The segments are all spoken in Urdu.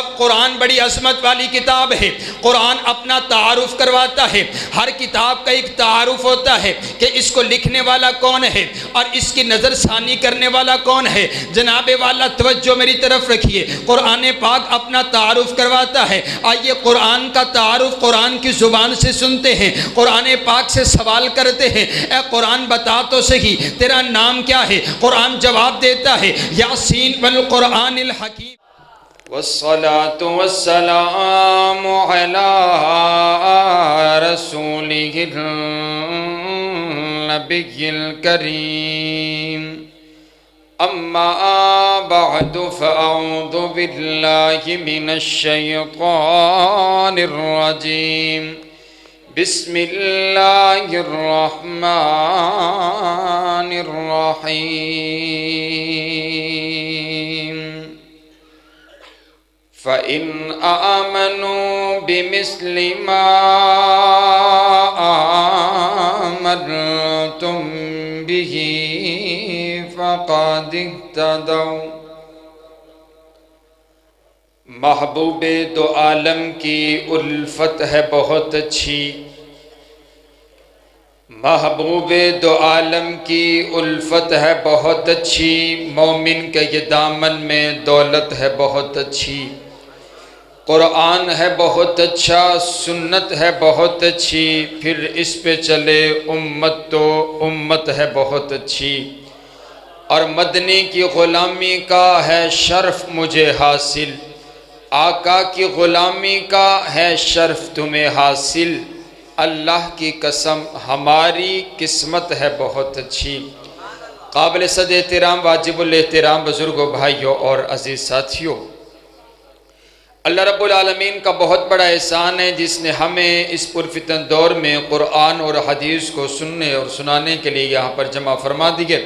اب قرآن بڑی عظمت والی کتاب ہے، قرآن اپنا تعارف کرواتا ہے۔ ہر کتاب کا ایک تعارف ہوتا ہے کہ اس کو لکھنے والا کون ہے اور اس کی نظر ثانی کرنے والا کون ہے۔ جناب والا توجہ میری طرف رکھیے، قرآن پاک اپنا تعارف کرواتا ہے۔ آئیے قرآن کا تعارف قرآن کی زبان سے سنتے ہیں، قرآن پاک سے سوال کرتے ہیں، اے قرآن بتا تو صحیح تیرا نام کیا ہے؟ قرآن جواب دیتا ہے یاسین والقرآن الحکیم والصلاة والسلام على رسوله النبي الكريم أما بعد فأعوذ بالله من الشيطان الرجيم بسم الله الرحمن الرحيم فَإِنْ آمَنُوا بِمِثْلِ مَا آمَنْتُمْ بِهِ فَقَدِ اهْتَدَوْا۔ محبوب دو عالم کی الفت ہے بہت اچھی، محبوب دو عالم کی الفت ہے بہت اچھی، مومن کے یہ دامن میں دولت ہے بہت اچھی۔ قرآن ہے بہت اچھا، سنت ہے بہت اچھی، پھر اس پہ چلے امت تو امت ہے بہت اچھی۔ اور مدنی کی غلامی کا ہے شرف مجھے حاصل، آقا کی غلامی کا ہے شرف تمہیں حاصل، اللہ کی قسم ہماری قسمت ہے بہت اچھی۔ قابل صد احترام واجب الاحترام بزرگوں، بھائیوں اور عزیز ساتھیوں، اللہ رب العالمین کا بہت بڑا احسان ہے جس نے ہمیں اس پرفتن دور میں قرآن اور حدیث کو سننے اور سنانے کے لیے یہاں پر جمع فرما دیے۔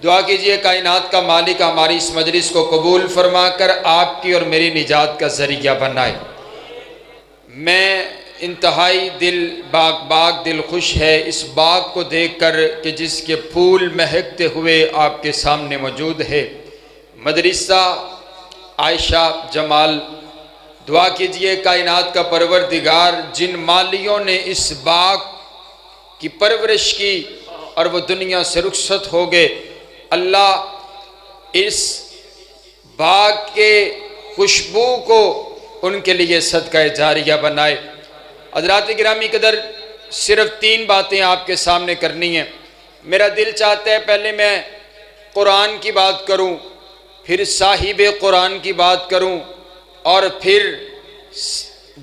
دعا کیجئے کائنات کا مالک ہماری اس مجلس کو قبول فرما کر آپ کی اور میری نجات کا ذریعہ بنائے۔ میں انتہائی دل دل خوش ہے اس باغ کو دیکھ کر کہ جس کے پھول مہکتے ہوئے آپ کے سامنے موجود ہے، مدرسہ عائشہ جمال۔ دعا کیجئے کائنات کا پروردگار جن مالیوں نے اس باغ کی پرورش کی اور وہ دنیا سے رخصت ہو گئے، اللہ اس باغ کے خوشبو کو ان کے لیے صدقہ جاریہ بنائے۔ حضرات گرامی قدر، صرف 3 باتیں آپ کے سامنے کرنی ہیں۔ میرا دل چاہتا ہے پہلے میں قرآن کی بات کروں، پھر صاحب قرآن کی بات کروں، اور پھر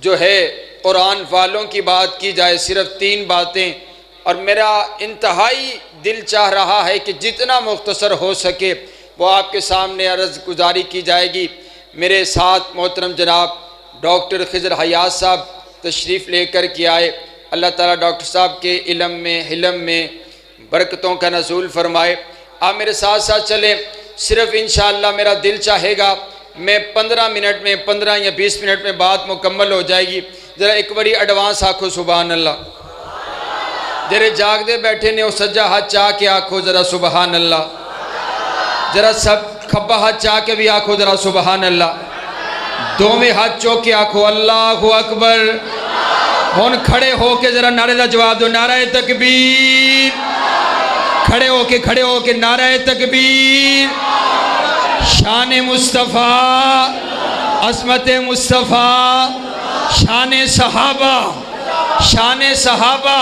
جو ہے قرآن والوں کی بات کی جائے۔ صرف 3 باتیں، اور میرا انتہائی دل چاہ رہا ہے کہ جتنا مختصر ہو سکے وہ آپ کے سامنے عرض گزاری کی جائے گی۔ میرے ساتھ محترم جناب ڈاکٹر خضر حیات صاحب تشریف لے کر کے آئے۔ اللہ تعالیٰ ڈاکٹر صاحب کے علم میں حلم میں برکتوں کا نزول فرمائے۔ آپ میرے ساتھ ساتھ چلیں، صرف انشاءاللہ میرا دل چاہے گا میں 15 منٹ میں 15 یا 20 منٹ میں بات مکمل ہو جائے گی۔ ذرا ایک بڑی ایڈوانس آکھو سبحان اللہ۔ جرے جاگ دے بیٹھے نے وہ سجا ہاتھ چاہ کے آکھو ذرا سبحان اللہ۔ ذرا سب کھبا ہاتھ چاہ کے بھی آکھو ذرا سبحان اللہ۔ دوویں ہاتھ چوک کے آکھو اللہ اکبر۔ ہون کھڑے ہو کے ذرا نعرے دا جواب دو، نعرہ تکبیر۔ کھڑے ہو کے نعرہ تکبیر۔ شان مصطفیٰ، عظمت مصطفیٰ، شان صحابہ۔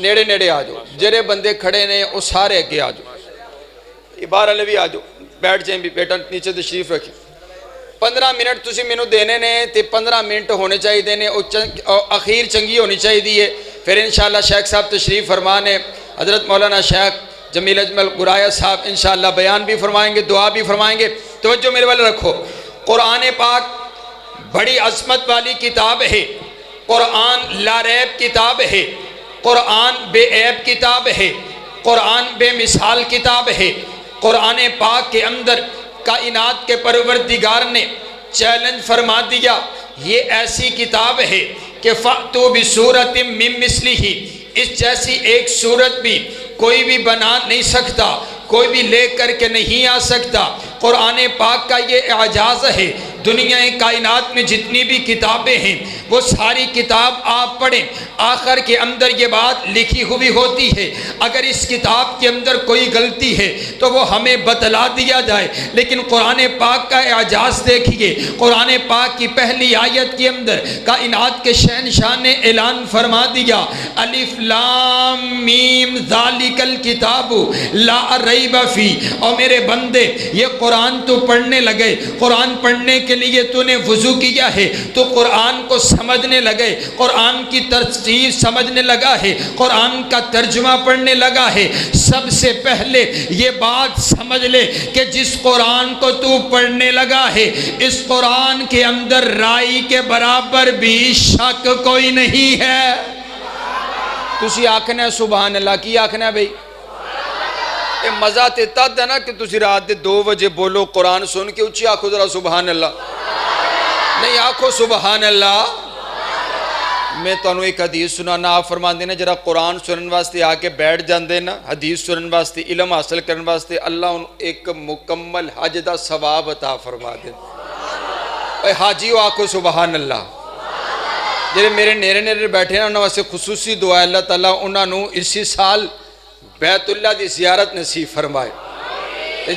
نیڑے نیڑے آ جاؤ، جرے بندے کھڑے نے وہ سارے اگے آ جاؤ، بار علی بھی آ جاؤ، بیٹھ جائیں بھی، بیٹا نیچے تشریف رکھیں۔ 15 منٹ تسی مینوں دینے نے تے 15 منٹ ہونے چاہیے دینے، اخیر چنگی ہونی چاہیے دیئے۔ پھر انشاءاللہ شیخ صاحب تشریف فرمانے، حضرت مولانا شیخ جمیل اجمل گرایا صاحب انشاءاللہ بیان بھی فرمائیں گے، دعا بھی فرمائیں گے۔ توجہ میرے والے رکھو، قرآن پاک بڑی عظمت والی کتاب ہے، قرآن لا ریب کتاب ہے، قرآن بے عیب کتاب ہے، قرآن بے مثال کتاب ہے۔ قرآن پاک کے اندر کائنات کے پروردگار نے چیلنج فرما دیا، یہ ایسی کتاب ہے کہ فَأْتُوا بِسُورَةٍ مِّن مِّثْلِهِ، اس جیسی ایک صورت بھی کوئی بھی بنا نہیں سکتا، کوئی بھی لے کر کے نہیں آ سکتا۔ قرآن پاک کا یہ اعجاز ہے، دنیا کائنات میں جتنی بھی کتابیں ہیں وہ ساری کتاب آپ پڑھیں، آخر کے اندر یہ بات لکھی ہوئی ہوتی ہے، اگر اس کتاب کے اندر کوئی غلطی ہے تو وہ ہمیں بتلا دیا جائے۔ لیکن قرآن پاک کا اعجاز دیکھیے، قرآن پاک کی پہلی آیت کے اندر کائنات کے شہنشاہ نے اعلان فرما دیا، الف لام میم ذالک الکتاب لا ریب فی۔ اور میرے بندے یہ قرآن تو پڑھنے لگے، قرآن پڑھنے کے لیے تو نے وضو کیا ہے، تو قرآن کو سمجھنے لگے، قرآن کی تفسیر سمجھنے لگا ہے، قرآن کا ترجمہ پڑھنے لگا ہے، سب سے پہلے یہ بات سمجھ لے کہ جس قرآن کو تو پڑھنے لگا ہے اس قرآن کے اندر رائی کے برابر بھی شک کوئی نہیں ہے۔ تسی آکھنا ہے سبحان اللہ، کی آکھنا ہے بھئی؟ یہ مزہ تے تد ہے نا کہ تسی رات دے 2 بجے بولو قرآن سن کے اچھی آکھو ذرا سبحان اللہ، نہیں آکھو سبحان اللہ۔ میں تانوں ایک حدیث سنانا، آپ فرما دینا جرا قرآن سنن واسطے آکے بیٹھ جاندے نا، حدیث سنن واسطے، علم حاصل کرن واسطے، اللہ ان ایک مکمل حج دا ثواب عطا فرما دے۔ اے حاجیو آکھو سبحان اللہ۔ جڑے میرے نیرے نیرے بیٹھے نا انہاں واسطے خصوصی دعا ہے اللہ تعالیٰ انہاں نو اسی سال بیت اللہ دی زیارت نصیب فرمائے۔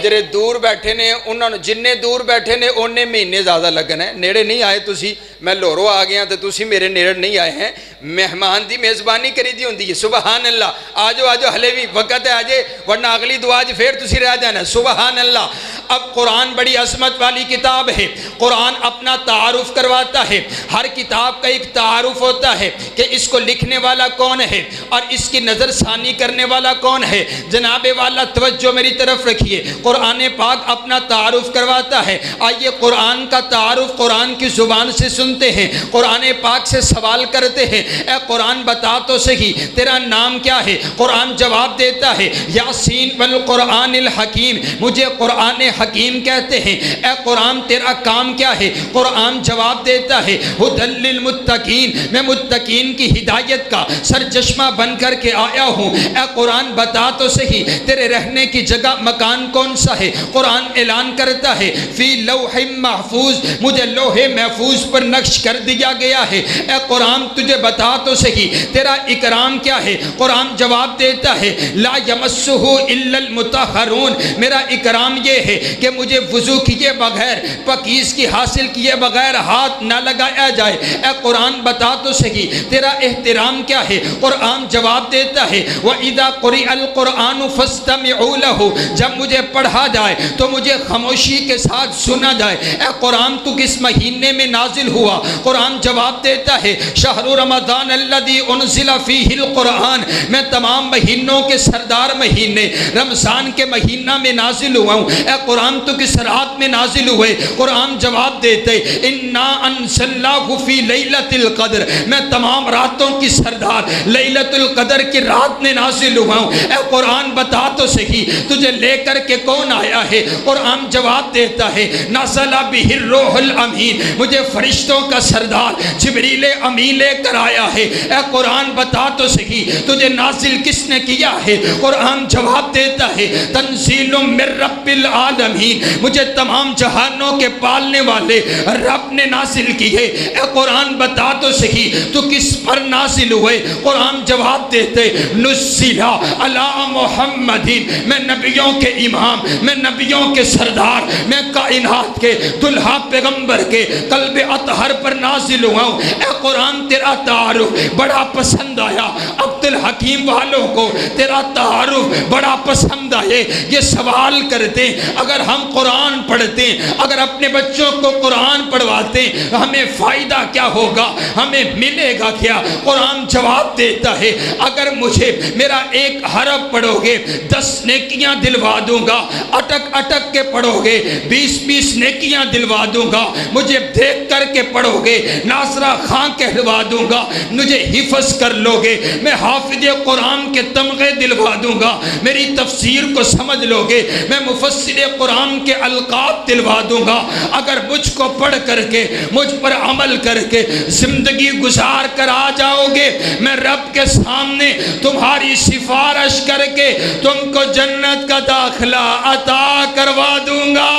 جڑے دور بیٹھے نے انہاں نو، جننے دور بیٹھے نے اننے مہینے زیادہ لگن ہے، نیڑے نہیں آئے تسی، میں لورو آ گیا تو تسی میرے نیڑے نہیں آئے ہیں، مہمان دی میزبانی کری دی ہوندی ہے۔ سبحان اللہ، آجو آجو ہلے بھی وقت ہے آجے، ورنہ اگلی دعا جی پھر تسی رہ جانا۔ سبحان اللہ۔ اب قرآن بڑی عظمت والی کتاب ہے، قرآن اپنا تعارف کرواتا ہے، ہر کتاب کا ایک تعارف ہوتا ہے کہ اس کو لکھنے والا کون ہے اور اس کی نظر ثانی کرنے والا کون ہے۔ جناب والا توجہ میری طرف رکھیے، قرآن پاک اپنا تعارف کرواتا ہے۔ آئیے قرآن کا تعارف قرآن کی زبان سے سنتے ہیں، قرآن پاک سے سوال کرتے ہیں، اے قرآن بتا تو صحیح تیرا نام کیا ہے؟ قرآن جواب دیتا ہے یاسین والقرآن الحکیم، مجھے قرآن حکیم کہتے ہیں۔ اے قرآن تیرا کام کیا ہے؟ قرآن جواب دیتا ہے ھدی للمتقین، میں متقین کی ہدایت کا سرچشمہ بن کر کے آیا ہوں۔ اے قرآن بتا تو صحیح تیرے رہنے کی جگہ مکان کون سا ہے؟ قرآن اعلان کرتا ہے فی لوح محفوظ، مجھے لوح محفوظ پر نقش کر دیا گیا ہے۔ اے قرآن تجھے بتا تو صحیح تیرا اکرام کیا ہے؟ قرآن جواب دیتا ہے لا یمسہ الا المطہرون، میرا اکرام یہ ہے کہ مجھے وضو کیے بغیر، پاکیز کی حاصل کیے بغیر ہاتھ نہ لگایا جائے۔ اے قرآن بتا تو صحیح تیرا احترام کیا ہے؟ قرآن جواب دیتا ہے وَإِذَا قُرِئَ الْقُرْآنُ فَاسْتَمِعُوا لَهُ، جب مجھے پڑھا جائے تو مجھے خاموشی کے ساتھ سنا جائے۔ اے قرآن تو کس مہینے میں نازل ہوا؟ قرآن جواب دیتا ہے شہر رمضان الذی انزل فیہ القرآن، میں تمام مہینوں کے سردار مہینے رمضان کے مہینہ میں نازل ہوا ہوں۔ اے قرآن تو کس رات میں نازل ہوئے؟ قرآن جواب دیتے انا انزلناہ فی لیلۃ القدر، میں تمام راتوں کی سردار لیلۃ القدر کی رات میں نازل ہوا ہوں۔ اے قرآن بتا تو صحیح تجھے لے کر کے کون آیا ہے؟ قرآن جواب دیتا ہے نزل بہ الروح الامین، مجھے فرشتوں کا سردار جبریل امین لے کر آیا ہے۔ اے قرآن بتا تو صحیح تجھے نازل کس نے کیا ہے؟ قرآن جواب دیتا ہے تنزیل من رب العالمین، مجھے تمام جہانوں کے پالنے والے رب نے نازل کی ہے۔ اے قرآن بتا تو صحیح تو کس پر نازل ہوئے؟ قرآن جواب دیتے نزل علی محمد، میں نبیوں کے امام، میں نبیوں کے سردار، میں کائنات کے دلہا پیغمبر کے قلب اطہر پر نازل ہوا ہوں۔ اے قرآن تیرا تعارف بڑا پسند آیا، عبد الحکیم والوں کو تیرا تعارف بڑا پسند آئے۔ یہ سوال کرتے اگر ہم قرآن پڑھتے، اگر اپنے بچوں کو قرآن پڑھواتے ہمیں فائدہ کیا ہوگا، ہمیں ملے گا کیا؟ قرآن جواب دیتا ہے اگر مجھے میرا ایک حرف پڑھو گے 10 نیکیاں دلوا دوں گا، اٹک اٹک کے پڑھو گے 20 نیکیاں دلوا دوں گا، مجھے دیکھ کر کے پڑھو گے ناصرہ خان کہلوا دوں گا، مجھے حفظ کر لو گے میں حافظ قرآن کے تمغے دلوا دوں گا، میری تفسیر کو سمجھ لو گے میں مفسر قرآن کے القاب دلوا دوں گا۔ اگر مجھ کو پڑھ کر کے مجھ پر عمل کر کے زندگی گزار کر آ جاؤ گے، میں رب کے سامنے تمہاری سفارش کر کے تم کو جنت کا داخلہ عطا کروا دوں گا۔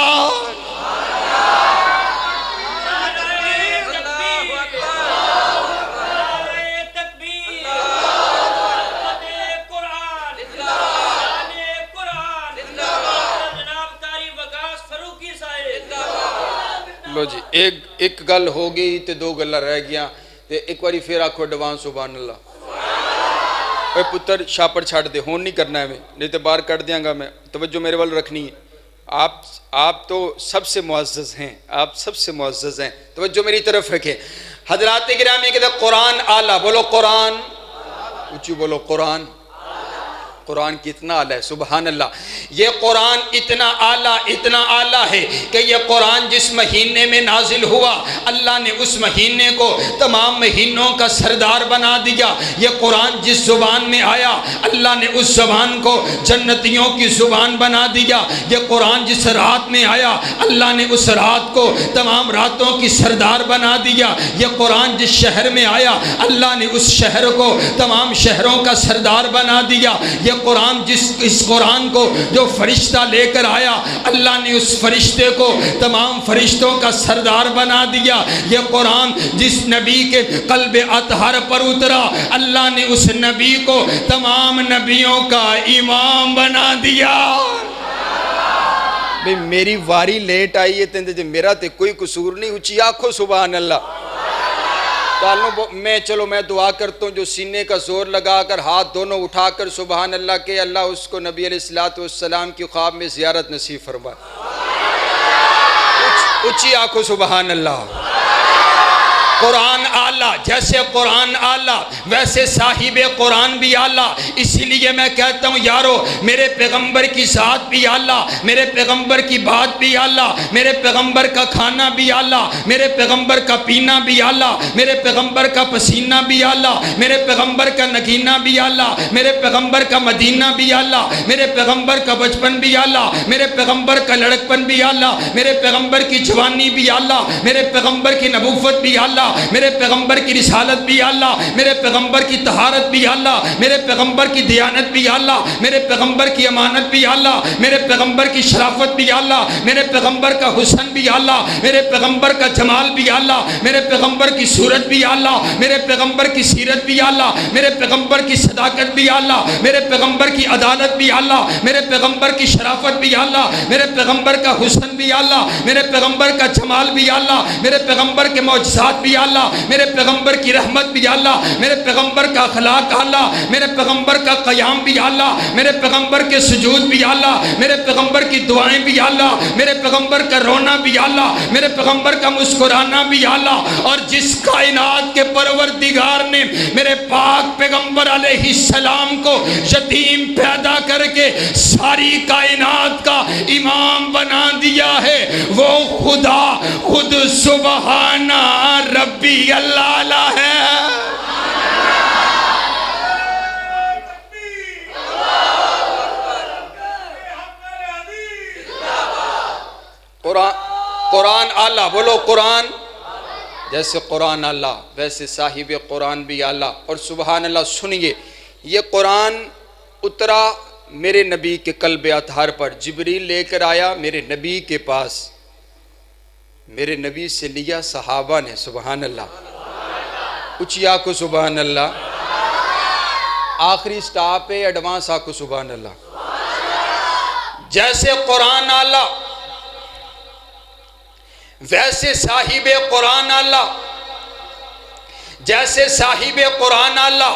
لو جی ایک گل ہو گئی تے دو گلاں رہ گیاں تے ایک واری پھر آکھو ایڈوانس سبحان اللہ۔ اے پتر شاپڑ چھاڑ دے، ہون نہیں کرنا ہے میں، نہیں تے باہر کٹ دیاں گا میں، توجہ میرے وال رکھنی ہے۔ آپ تو سب سے معزز ہیں، آپ سب سے معزز ہیں، توجہ میری طرف رکھیں۔ حضرات گرامی کہتے ہیں قرآن اعلیٰ، بولو قرآن، اونچی بولو قرآن۔ قرآن کتنا اعلیٰ ہے، سبحان اللہ۔ یہ قرآن اتنا اعلیٰ ہے کہ یہ قرآن جس مہینے میں نازل ہوا اللہ نے اس مہینے کو تمام مہینوں کا سردار بنا دیا۔ یہ قرآن جس زبان میں آیا اللہ نے اس زبان کو جنتیوں کی زبان بنا دیا۔ یہ قرآن جس رات میں آیا اللہ نے اس رات کو تمام راتوں کی سردار بنا دیا۔ یہ قرآن جس شہر میں آیا اللہ نے اس شہر کو تمام شہروں کا سردار بنا دیا۔ یہ قرآن اس قرآن کو جو فرشتہ لے کر آیا اللہ نے اس فرشتے کو تمام فرشتوں کا سردار بنا دیا۔ یہ قرآن جس نبی کے قلب اطہر پر اترا اللہ نے اس نبی کو تمام نبیوں کا امام بنا دیا۔ بھئی میری واری لیٹ آئی ہے تے میرا تے کوئی قصور نہیں، اونچی آنکھو سبحان اللہ۔ میں دعا کرتا ہوں جو سینے کا زور لگا کر ہاتھ دونوں اٹھا کر سبحان اللہ کہ اللہ اس کو نبی علیہ السلام کی خواب میں زیارت نصیب فرمائے۔ اونچی آنکھوں سبحان اللہ۔ قرآن اعلیٰ، جیسے قرآن اعلیٰ ویسے صاحب قرآن بھی اعلیٰ۔ اسی لیے میں کہتا ہوں یارو میرے پیغمبر کی ذات بھی اعلیٰ، میرے پیغمبر کی بات بھی اعلیٰ، میرے پیغمبر کا کھانا بھی اعلیٰ، میرے پیغمبر کا پینا بھی اعلیٰ، میرے پیغمبر کا پسینہ بھی اعلیٰ، میرے پیغمبر کا نگینہ بھی اعلیٰ، میرے پیغمبر کا مدینہ بھی اعلیٰ، میرے پیغمبر کا بچپن بھی اعلیٰ، میرے پیغمبر کا لڑکپن بھی اعلیٰ، میرے پیغمبر کی جوانی بھی اعلیٰ، میرے پیغمبر کی نبوت بھی اعلیٰ، میرے پیغمبر کی رسالت بھی اعلیٰ، میرے پیغمبر کی طہارت بھی اعلیٰ، میرے پیغمبر کی دیانت بھی اعلیٰ، میرے پیغمبر کی امانت بھی اعلیٰ، میرے پیغمبر کی شرافت بھی اعلیٰ، میرے پیغمبر کا حسن بھی اعلیٰ، میرے پیغمبر کا جمال بھی اعلیٰ، میرے پیغمبر کی صورت بھی اعلیٰ، میرے پیغمبر کی سیرت بھی اعلیٰ، میرے پیغمبر کی صداقت بھی اعلیٰ، میرے پیغمبر کی عدالت بھی اعلیٰ، میرے پیغمبر کی شرافت بھی اعلیٰ، میرے پیغمبر کا حسن بھی اعلیٰ، میرے پیغمبر کا جمال بھی اعلیٰ، میرے پیغمبر کے معجزات بھی اعلیٰ، میرے پیغمبر کی رحمت بھی اعلیٰ، میرے پیغمبر کا اخلاق اعلیٰ، میرے پیغمبر کا قیام بھی اعلیٰ، میرے پیغمبر کے سجود بھی اعلیٰ، میرے پیغمبر کی دعائیں بھی اعلیٰ، میرے پیغمبر کا رونا بھی اعلیٰ، میرے پیغمبر کا مسکرانا بھی اعلیٰ۔ اور جس کائنات کے پروردگار نے میرے پاک پیغمبر علیہ السلام کو یتیم پیدا کر کے ساری کائنات کا امام بنا دیا ہے وہ خدا خود سبحانہ ربی اللہ ہے۔ قرآن اعلیٰ، بولو قرآن، جیسے قرآن اعلیٰ ویسے صاحب قرآن بھی اعلیٰ۔ اور سبحان اللہ سنیے، یہ قرآن اترا میرے نبی کے قلب اطہر پر، جبریل لے کر آیا میرے نبی کے پاس، میرے نبی سے لیا صحابہ نے، سبحان اللہ، اونچی آنکھو سبحان اللہ۔ آخری سٹاپ ہے ایڈوانس آنکھو سبحان اللہ۔ جیسے قرآن اعلیٰ ویسے صاحب قرآن اعلیٰ، جیسے صاحب قرآن اعلیٰ،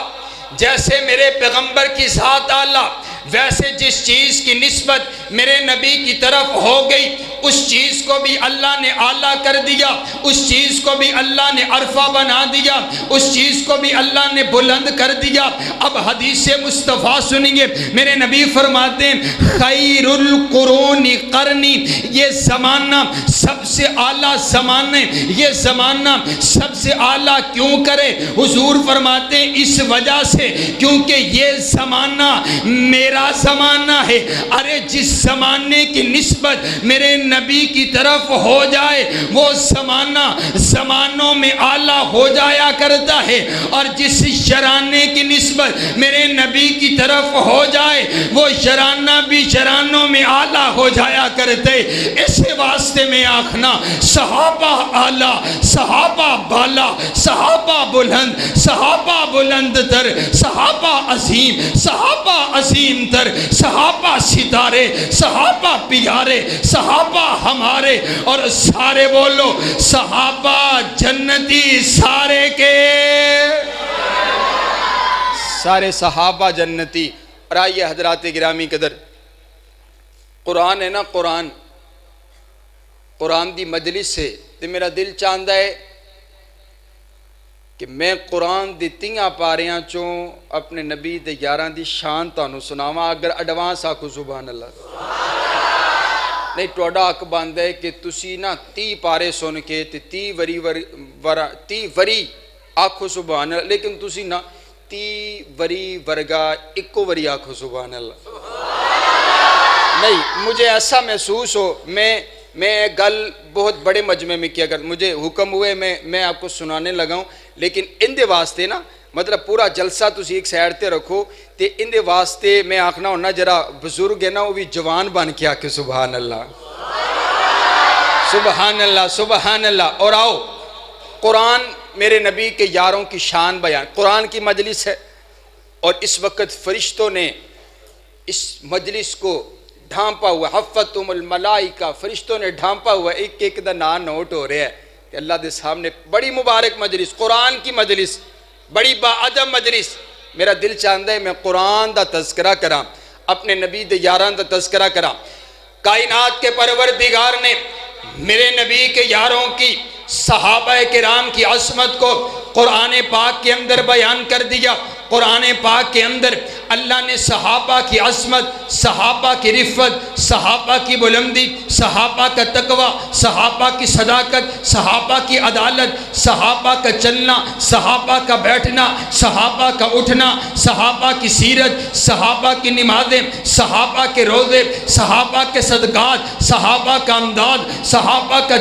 جیسے میرے پیغمبر کی ذات اعلیٰ، ویسے جس چیز کی نسبت میرے نبی کی طرف ہو گئی اس چیز کو بھی اللہ نے اعلیٰ کر دیا، اس چیز کو بھی اللہ نے عرفہ بنا دیا، اس چیز کو بھی اللہ نے بلند کر دیا۔ اب حدیث مصطفیٰ سنیے، میرے نبی فرماتے ہیں خیر القرون قرنی، یہ زمانہ سب سے اعلیٰ زمانہ، یہ زمانہ سب سے اعلیٰ کیوں کرے؟ حضور فرماتے ہیں اس وجہ سے کیونکہ یہ زمانہ میرا زمانہ ہے۔ ارے جس زمانے کی نسبت میرے نبی کی طرف ہو جائے وہ زمانہ زمانوں میں اعلیٰ ہو جایا کرتا ہے، اور جس شرانے کی نسبت میرے نبی کی طرف ہو جائے وہ شرانہ بھی شرانوں میں اعلیٰ ہو جایا کرتے۔ اسی واسطے میں آخنا صحابہ اعلیٰ، صحابہ بالا، صحابہ بلند، صحابہ بلند تر، صحابہ عظیم، صحابہ عظیم تر، صحابہ ستارے، صحابہ پیارے، صحابہ صحابہ ہمارے، اور سارے بولو صحابہ جنتی سارے کے، سارے صحابہ جنتی۔ اور آئیے حضرات گرامی قدر، قرآن ہے نا، قرآن دی مجلس ہے، تو میرا دل چاہتا ہے کہ میں قرآن دی تیاں پاریاں چوں اپنے نبی دے یاراں دی شان تانوں سناواں۔ اگر ایڈوانس آکھو سبحان اللہ، نہیں توڑا حق بندا ہے کہ تسی نا 30 پارے سن کے تے 30 وری آکھو سبحان اللہ، لیکن تسی نا 30 وری ورگا اکو وری آکھو سبحان اللہ۔ نہیں، مجھے ایسا محسوس ہو، میں گل بہت بڑے مجمع میں کیا کرتا، مجھے حکم ہوئے میں آپ کو سنانے لگا ہوں، لیکن ان دے واسطے نا، مطلب پورا جلسہ تسی ایک سائڈ تے رکھو، تے ان دے واسطے میں آکھنا ہونا جرا بزرگ ہے نا وہ بھی جوان بن کے آکے سبحان اللہ، سبحان اللہ، سبحان اللہ۔ اور آؤ، قرآن میرے نبی کے یاروں کی شان بیان، قرآن کی مجلس ہے، اور اس وقت فرشتوں نے اس مجلس کو ڈھانپا ہوا، حفتم الملائکہ، فرشتوں نے ڈھانپا ہوا، ایک ایک دا نام نوٹ ہو رہا ہے کہ اللہ دے سامنے بڑی مبارک مجلس، قرآن کی مجلس، بڑی با ادب مجلس۔ میرا دل چاہتا ہے میں قرآن دا تذکرہ کراں، اپنے نبی دے یاران دا تذکرہ کراں۔ کائنات کے پروردگار نے میرے نبی کے یاروں کی، صحابہ کرام کی عظمت کو قرآن پاک کے اندر بیان کر دیا۔ قرآن پاک کے اندر اللہ نے صحابہ کی عظمت، صحابہ کی رفت، صحابہ کی بلندی، صحابہ کا تقوی، صحابہ کی صداقت، صحابہ کی عدالت، صحابہ کا چلنا، صحابہ کا بیٹھنا، صحابہ کا اٹھنا، صحابہ کی سیرت، صحابہ کی نمازیں، صحابہ کے روزے، صحابہ کے صدقات، صحابہ کا امداد، صحابہ کا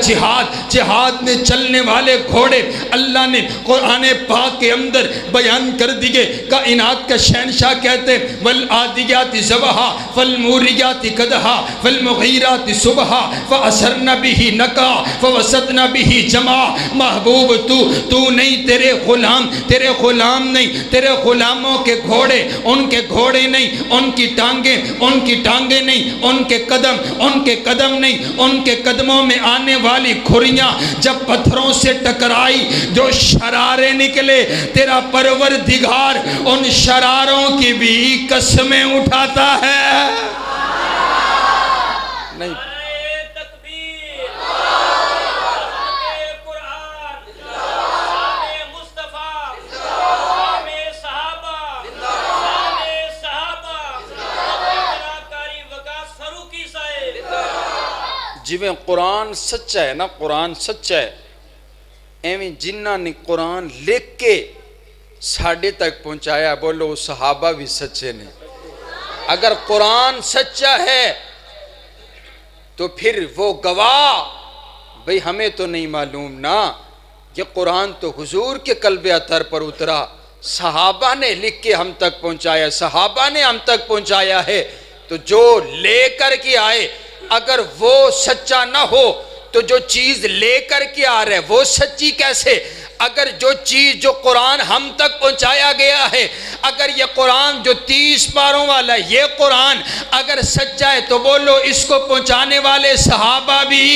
جہاد میں چلنے والے گھوڑے اللہ نے قرآن پاک کے اندر بیان کر دیے۔ کائنات کا شہنشاہ کہتے والعادیات ضبحا فالموریات قدحا فالمغیرات صبحا فأثرن به نقا فوسطن به جمع۔ محبوب تو نہیں، تیرے غلام نہیں، تیرے غلاموں کے گھوڑے، ان کے گھوڑے نہیں، ان کی ٹانگیں نہیں، ان کے قدم نہیں، ان کے قدموں میں آنے والی کھریاں جب پتھروں سے ٹکرائی جو شرارے نکلے، تیرا پروردگار ان شراروں کی بھی قسمیں اٹھاتا ہے۔ نہیں، جویں قرآن سچا ہے نا، قرآن سچا ہے، ایویں جنہاں نے قرآن لکھ کے ساڑھے تک پہنچایا، بولو صحابہ بھی سچے نے۔ اگر قرآن سچا ہے تو پھر وہ گواہ، بھئی ہمیں تو نہیں معلوم نا، یہ قرآن تو حضور کے قلب اطہر پر اترا، صحابہ نے لکھ کے ہم تک پہنچایا، صحابہ نے ہم تک پہنچایا ہے، تو جو لے کر کے آئے اگر وہ سچا نہ ہو تو جو چیز لے کر کے آ رہے وہ سچی کیسے؟ اگر جو چیز جو قرآن ہم تک پہنچایا گیا ہے، اگر یہ قرآن جو 30 پاروں والا یہ قرآن اگر سچا ہے تو بولو اس کو پہنچانے والے صحابہ بھی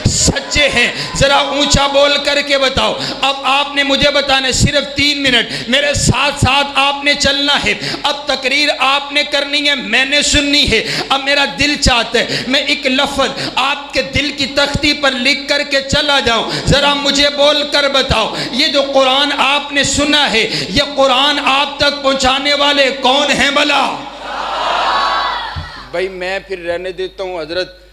سچے ہیں۔ ذرا اونچا بول کر کے بتاؤ۔ اب آپ نے مجھے بتانا صرف 3 منٹ، میرے ساتھ ساتھ آپ نے چلنا ہے، اب تقریر آپ نے کرنی ہے، میں نے سننی ہے۔ اب میرا دل چاہتا ہے میں ایک لفظ آپ کے دل کی تختی پر لکھ کر کے چلا جاؤں، ذرا مجھے بول کر بتاؤ یہ جو قرآن آپ نے سنا ہے یہ قرآن آپ تک پہنچانے والے کون ہیں بلا؟ بھائی میں پھر رہنے دیتا ہوں، حضرت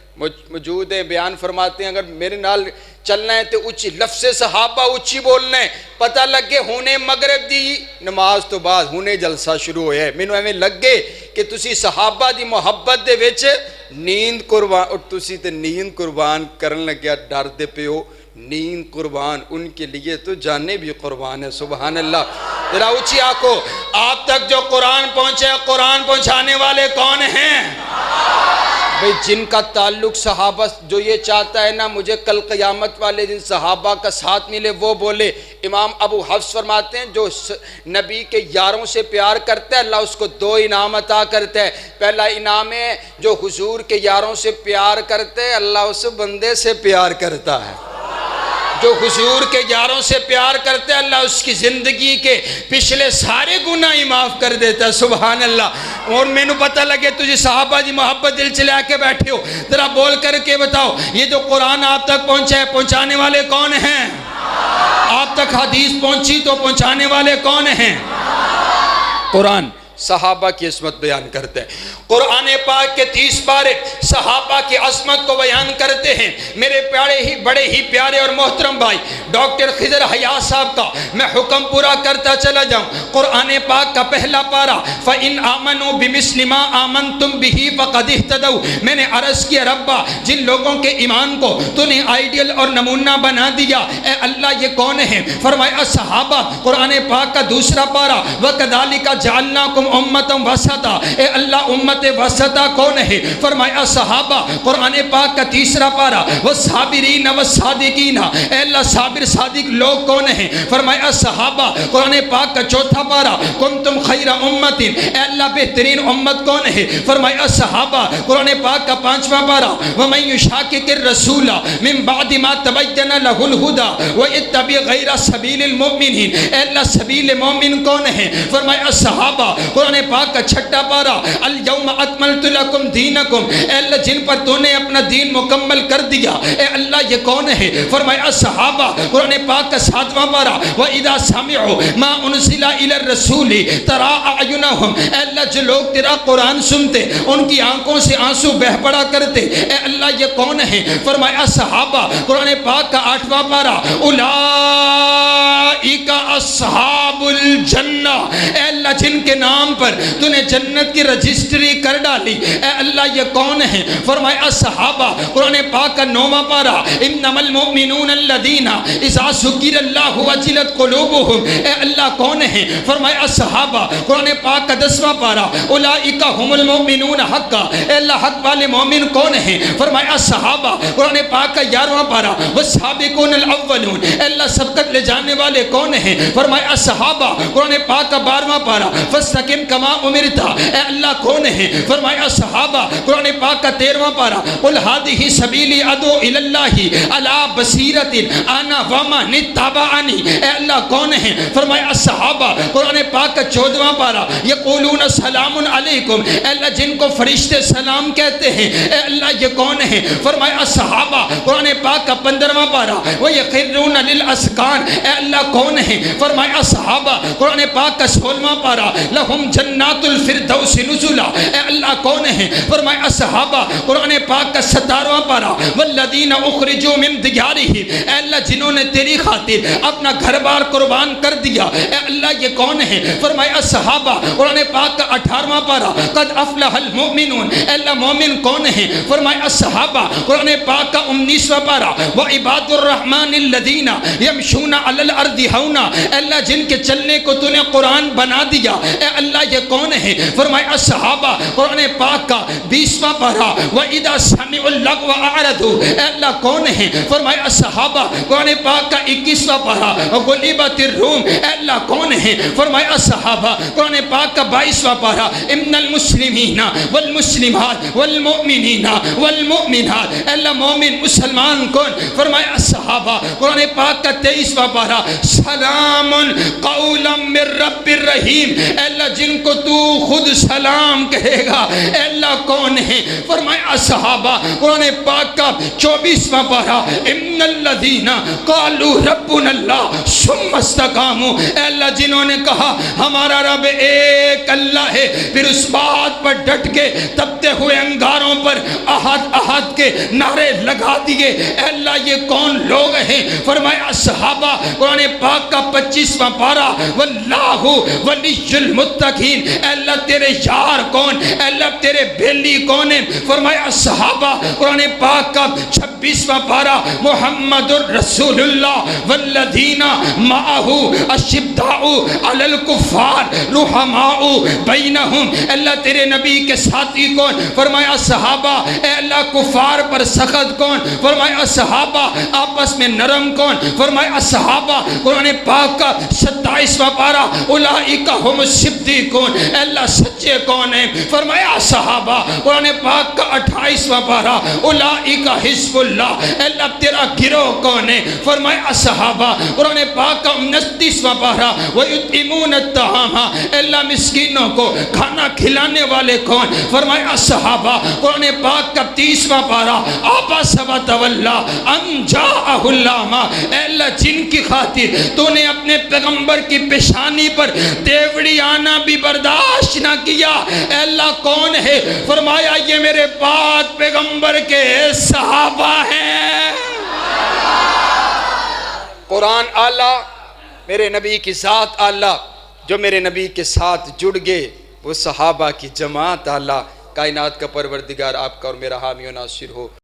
موجود ہیں، بیان فرماتے ہیں، اگر میرے نال چلنا ہے تو اچھی لفظ صحابہ اچھی بولنا ہے، پتہ لگے ہونے مغرب دی نماز تو بعد ہونے جلسہ شروع ہویا ہے، مینوں ایویں لگے کہ تسی صحابہ دی محبت دے وچ نیند قربان، اور تسی تے نیند قربان کرن لگیا ڈر دے پیو، نیند قربان، ان کے لیے تو جانے بھی قربان ہے، سبحان اللہ۔ ذرا اچھی آنکھو، آپ تک جو قرآن پہنچے، قرآن پہنچانے والے کون ہیں؟ بھئی جن کا تعلق صحابہ، جو یہ چاہتا ہے نا مجھے کل قیامت والے دن صحابہ کا ساتھ ملے، وہ بولے۔ امام ابو حفص فرماتے ہیں جو نبی کے یاروں سے پیار کرتا ہے اللہ اس کو 2 انعام عطا کرتا ہے۔ پہلا انعام ہے جو حضور کے یاروں سے پیار کرتے ہیں اللہ اس بندے سے پیار کرتا ہے۔ جو حضور کے یاروں سے پیار کرتے ہیں اللہ اس کی زندگی کے پچھلے سارے گناہ ہی معاف کر دیتا ہے۔ سبحان اللہ۔ اور میں نو پتہ لگے تجھے صحابہ دی محبت دل چلے کے بیٹھے ہو، ذرا بول کر کے بتاؤ یہ جو قرآن آپ تک پہنچا ہے پہنچانے والے کون ہیں؟ آپ تک حدیث پہنچی تو پہنچانے والے کون ہیں؟ قرآن صحابہ کی عظمت بیان کرتے ہیں۔ قرآن پاک کے 30 پارے صحابہ کی عظمت کو بیان کرتے ہیں۔ میرے بڑے ہی پیارے اور محترم بھائی ڈاکٹر خضر حیات صاحب کا میں حکم پورا کرتا چلا جاؤں۔ قرآن پاک کا پہلا پارہ فَإِنْ آمَنُوا بِمِثْلِ مَا آمَنْتُمْ بِهِ فَقَدِ اهْتَدَوْا۔ میں نے عرض کیا ربا جن لوگوں کے ایمان کو تو نے آئیڈیل اور نمونہ بنا دیا، اے اللہ یہ کون ہے؟ فرمایا صحابہ۔ قرآن پاک کا دوسرا پارہ وَكَذَلِكَ جَعَلْنَاكُمْ أُمَّةً وَسَطًا، اے اللہ امت وسطہ کون ہے؟ فرمایا صحابہ۔ قرآن پاک کا تیسرا پارہ والصابرین والصادقین، اے اللہ صابر صادق لوگ کون ہیں؟ فرمایا صحابہ۔ قرآن پاک کا چوتھا پارہ کنتم خیر امت، اے اللہ بہترین امت کون ہے؟ فرمایا صحابہ۔ قرآن پاک کا 5واں پارہ ومن یشاقق الرسول من بعد ما تبین لہ الہدی ویتبع غیر سبیل المؤمنین، اے اللہ سبیل مومن کون ہے؟ فرمایا صحابہ۔ قرآن پاک کا چھٹا پارہ الیوم اکملت لکم دینکم، اے اللہ جن پر تو نے اپنا دین مکمل کر دیا، اے اللہ یہ کون ہے؟ فرمایا صحابہ۔ قرآن پاک کا 7واں پارہ وَإِذَا سَمِعُوا مَا أُنزِلَ إِلَى الرَّسُولِ تَرَىٰ أَعْيُنَهُمْ، اے اللہ جو لوگ تیرا قرآن سنتے ان کی آنکھوں سے آنسو بہہ پڑا کرتے، اے اللہ یہ کون ہے؟ فرمایا صحابہ۔ قرآن پاک کا 8واں پارہ اولئک اصحاب الجنہ، اے اللہ جن کے نام پر تو نے جنت کی رجسٹری کر ڈالی، اے اللہ یہ کون ہے؟ فرمایا صحابہ۔ قرآن پاک کا 9واں پارہ انما المؤمنون الذین اذا ذکر اللہ وجلت قلوبہم، اے اللہ کون ہے؟ فرمایا صحابہ۔ قرآن پاک کا 10واں پارہ اولئک هم المؤمنون حقا، اے اللہ حق والے مومن کون ہیں؟ فرمایا صحابہ۔ قرآن پاک کا 11واں پارہ والسابقون الاولون، اے اللہ سبقت لے جانے والے کون ہیں؟ فرمایا صحابہ۔ قرآن پاک کا 12واں پارہ فاستقم کما امرت، اے اللہ کون ہے؟ فرمایا صحابہ۔ قرآن پاک کا 13واں پارہ قل ھذہ سبیلی ادعو الی اللہ علی بصیرۃ انا ومن اتبعنی، اے اللہ کون ہے؟ فرمایا صحابہ۔ قرآن پاک کا 14واں پارہ یقولون سلام علیکم، اے اللہ جن کو فرشتے سلام کہتے ہیں، اے اللہ یہ کون ہے؟ فرمایا صحابہ۔ قرآن پاک کا 15واں پارہ ویخرون للاذقان، اے اللہ کون ہے؟ فرمایا صحابہ۔ قرآن پاک کا 16واں پارہ لہم جنات الفردوس نزلا، اے اللہ کون ہے؟ فرمایا صحابہ۔ قرآن پاک کا 17واں پارہ والذین اخرجوا من دیارہم، اے اللہ جنہوں نے تیری خاطر اپنا گھر بار قربان کر دیا، اے اللہ یہ کون ہے؟ فرمایا صحابہ۔ قرآن پاک کا 18واں پارہ قد افلح المؤمنون، اے اللہ مومن کون ہے؟ فرمایا صحابہ۔ قرآن پاک کا 19واں پارہ وعباد الرحمن الذین یمشون علی الارض ہونا، اے اللہ جن کے چلنے کو تو نے قرآن بنا دیا، اے اللہ یہ کون ہے؟ فرمایا صحابہ۔ قرآن پاک کا 20واں پارہ وَإِذَا سَمِعُوا اللَّغْوَ أَعْرَضُوا، اے اللہ کون ہے؟ فرمایا صحابہ۔ قرآن پاک کا 21واں پارہ وَغُلِبَتِ الرُّومُ، اے اللہ کون ہے؟ فرمایا صحابہ۔ قرآن پاک کا 22واں پارہ اِنَّ الْمُسْلِمِينَ وَالْمُسْلِمَاتِ وَالْمُؤْمِنِينَ وَالْمُؤْمِنَاتِ، اے اللہ مومن مسلمان کون؟ فرمایا صحابہ۔ قرآن پاک کا 23واں پارہ سلام قولا من رب الرحیم، اے اللہ جن کو تو خود سلام کہے گا، اے اللہ کون ہے؟ فرمایا صحابہ۔ قرآن پاک کا 24واں پارہ ان الذین قالوا ربنا اللہ ثم استقاموا، اے اللہ جنہوں نے کہا ہمارا رب ایک اللہ ہے، پھر اس بات پر ڈٹ کے تپتے ہوئے انگاروں پر احد احد کے نعرے لگا دیے، اے اللہ یہ کون لوگ ہیں؟ فرمایا صحابہ۔ قرآن پاک کا 25واں پارہ واللہ ولی المتقین، اے اللہ تیرے یار کون، اے اللہ تیرے بیلی کون ہیں؟ فرمایا صحابہ۔ قرآن پاک کا 26واں پارہ محمد الرسول اللہ والذین معہ اشداء علی الکفار رحماء بینہم، اللہ تیرے نبی کے ساتھی کون؟ فرمایا صحابہ۔ اے اللہ کفار پر سخت کون؟ فرمایا صحابہ۔ آپس میں نرم کون؟ فرمایا صحابہ۔ قرآن پاک کا 27واں پارہ اولئک ھم الصدیقون، اے اللہ سچے کون ہیں؟ فرمایا صحابہ۔ قرآن پاک کا 28واں پارہ اولئک حزب اللہ، اے اللہ تیرا گروہ کون ہے؟ فرمایا صحابہ۔ قرآن پاک کا 29واں پارہ وَيُطْعِمُونَ الطَّعَامَ، اے اللہ مسکینوں کو کھانا کھلانے والے کون؟ فرمایا صحابہ۔ قرآن پاک کا 30واں پارہ عَبَسَ وَتَوَلَّىٰ أَن جَاءَهُ الْأَعْمَىٰ، اے اللہ جن کی خاطر تو نے اپنے پیغمبر کی پیشانی پر دیوڑی آنا بھی برداشت نہ کیا، اے اللہ کون ہے؟ فرمایا یہ میرے بعد پیغمبر کے صحابہ ہیں۔ قرآن اعلیٰ، میرے نبی کی ذات اعلیٰ، جو میرے نبی کے ساتھ جڑ گئے وہ صحابہ کی جماعت اعلیٰ۔ کائنات کا پروردگار آپ کا اور میرا حامی و ناصر ہو۔